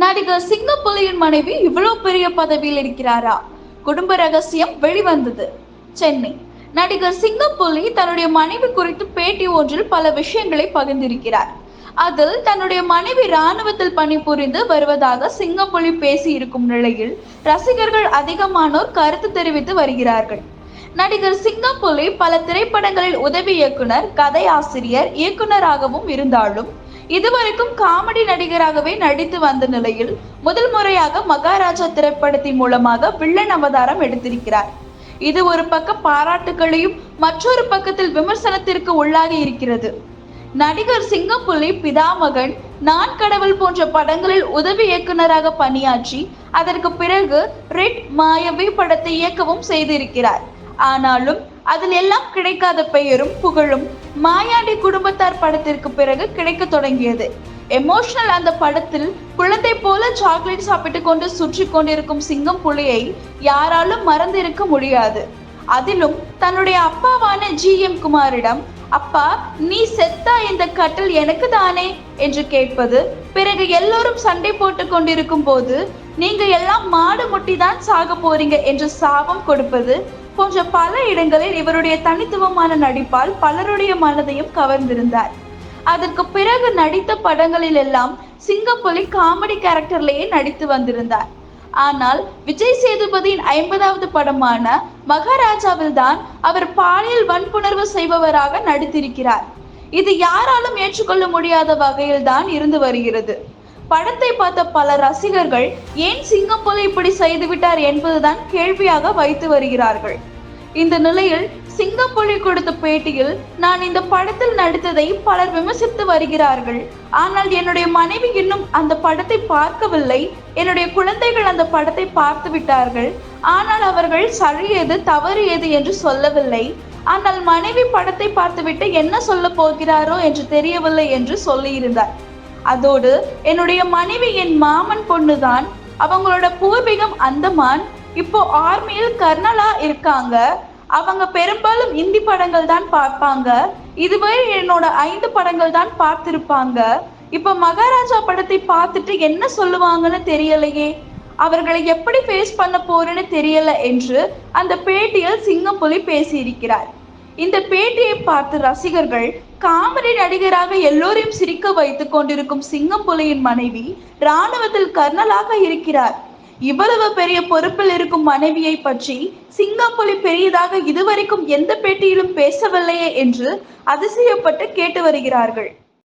நடிகர் சிங்கப்புலியின் மனைவி இவ்வளவு பெரிய பதவியில் இருக்கிறாரா? குடும்ப ரகசியம் வெளிவந்தது. சென்னை. நடிகர் சிங்கப்புலி தன்னுடைய மனைவி குறித்து பேட்டி ஒன்றில் பல விஷயங்களை பகிர்ந்திருக்கிறார். அதில் தன்னுடைய மனைவி ராணுவத்தில் பணிபுரிந்து வருவதாக சிங்கப்புலி பேசி இருக்கும் நிலையில் ரசிகர்கள் அதிகமானோர் கருத்து தெரிவித்து வருகிறார்கள். நடிகர் சிங்கப்புலி பல திரைப்படங்களில் உதவி இயக்குனர், கதை ஆசிரியர், இயக்குனராகவும் இருந்தாலும் இதுவரைக்கும் காமெடி நடிகராகவே நடித்து வந்த நிலையில் முதல் முறையாக மகாராஜா திரைப்படத்தின் மூலமாக வில்லன் அவதாரம் எடுத்திருக்கிறார். இது ஒரு பக்க பாராட்டுகளையும் மற்றொரு பக்கத்தில் விமர்சனத்திற்கு உள்ளாகி இருக்கிறது. நடிகர் சிங்கப்புலி பிதாமகன், நான் கடவுள் போன்ற படங்களில் உதவி இயக்குனராக பணியாற்றி அதற்கு பிறகு ரெட் மாயவி படத்தை இயக்கவும் செய்திருக்கிறார். ஆனாலும் அதில் எல்லாம் கிடைக்காத பெயரும் புகழும் மாயாண்டி குடும்பத்தார் படத்திற்கு பிறகு கிடைக்க தொடங்கியது. எமோஷனல் அந்த படத்தில் குழந்தை போல சாக்லேட் சாப்பிட்டு கொண்டு சுற்றி கொண்டிருக்கும் சிங்கம் புலியை யாராலும் மறந்திருக்க முடியாது. அதிலும் தன்னுடைய அப்பாவான GM குமாரிடம், அப்பா நீ செத்தா இந்த கட்டில் எனக்கு தானே என்று கேட்பது, பிறகு எல்லோரும் சண்டை போட்டு கொண்டிருக்கும் போது நீங்க எல்லாம் மாடு முட்டிதான் சாக போறீங்க என்று சாபம் கொடுப்பது போன்ற பல இடங்களில் இவருடைய தனித்துவமான நடிப்பால் பலருடைய மனதையும் கவர்ந்திருந்தார். அதற்கு பிறகு நடித்த படங்களில் எல்லாம் சிங்கப்புலி காமெடி கேரக்டர்லேயே நடித்து வந்திருந்தார். ஆனால் விஜய் சேதுபதியின் 50வது படமான மகாராஜாவில் தான் அவர் பாலியல் வன்புணர்வு செய்பவராக நடித்திருக்கிறார். இது யாராலும் ஏற்றுக்கொள்ள முடியாத வகையில் தான் இருந்து வருகிறது. படத்தை பார்த்த பல ரசிகர்கள் ஏன் சிங்கப்புலி இப்படி செய்துவிட்டார் என்பதுதான் கேள்வியாக வைத்து வருகிறார்கள். இந்த நிலையில் சிங்கப்புலி கொடுத்த பேட்டியில், நான் இந்த படத்தில் நடித்ததை பலர் விமர்சித்து வருகிறார்கள். ஆனால் என்னுடைய மனைவி இன்னும் அந்த படத்தை பார்க்கவில்லை. என்னுடைய குழந்தைகள் அந்த படத்தை பார்த்து விட்டார்கள். ஆனால் அவர்கள் சரி எது தவறு எது என்று சொல்லவில்லை. ஆனால் மனைவி படத்தை பார்த்துவிட்டு என்ன சொல்ல போகிறாரோ என்று தெரியவில்லை என்று சொல்லியிருந்தார். அதோடு என்னுடைய மனைவி என் மாமன் பொண்ணுதான். அவங்களோட பூர்வீகம் அந்தமான். இப்போ ஆர்மியில் கர்னலா இருக்காங்க. அவங்க பெரும்பாலும் இந்தி படங்கள் தான் பார்ப்பாங்க. இதுவரை என்னோட 5 படங்கள் தான் பார்த்திருப்பாங்க. இப்ப மகாராஜா படத்தை பார்த்துட்டு என்ன சொல்லுவாங்கன்னு தெரியலையே, அவர்களை எப்படி ஃபேஸ் பண்ண போறேன்னு தெரியல என்று அந்த பேட்டியில் சிங்கப்புலி பேசியிருக்கிறார். இந்த பேட்டியை பார்த்து ரசிகர்கள், காமெடி நடிகராக எல்லோரையும் சிரிக்க வைத்துக் கொண்டிருக்கும் சிங்கப்புலியின் மனைவி ராணுவத்தில் கர்னலாக இருக்கிறார். இவ்வளவு பெரிய பொறுப்பில் இருக்கும் மனைவியை பற்றி சிங்கப்புலி பெரியதாக இதுவரைக்கும் எந்த பேட்டியிலும் பேசவில்லையே என்று அதிசயப்பட்டு கேட்டு வருகிறார்கள்.